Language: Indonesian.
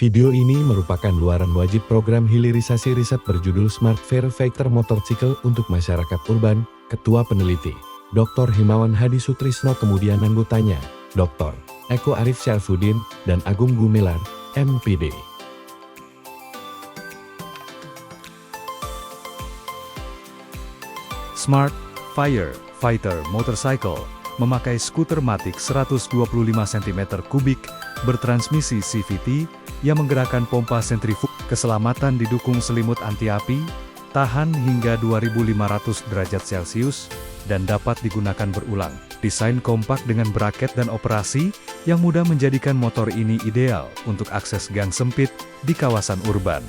Video ini merupakan luaran wajib program hilirisasi riset berjudul Smart Firefighter Motorcycle untuk Masyarakat Urban, Ketua Peneliti, Dr. Himawan Hadi Sutrisno, kemudian anggotanya, Dr. Arif Syaefudin, dan Agung Gumelar, M.Pd. Smart Firefighter Motorcycle memakai skuter matic 125 cm3 bertransmisi CVT yang menggerakkan pompa sentrifug. Keselamatan didukung selimut anti-api, tahan hingga 2500 derajat Celcius, dan dapat digunakan berulang. Desain kompak dengan braket dan operasi yang mudah menjadikan motor ini ideal untuk akses gang sempit di kawasan urban.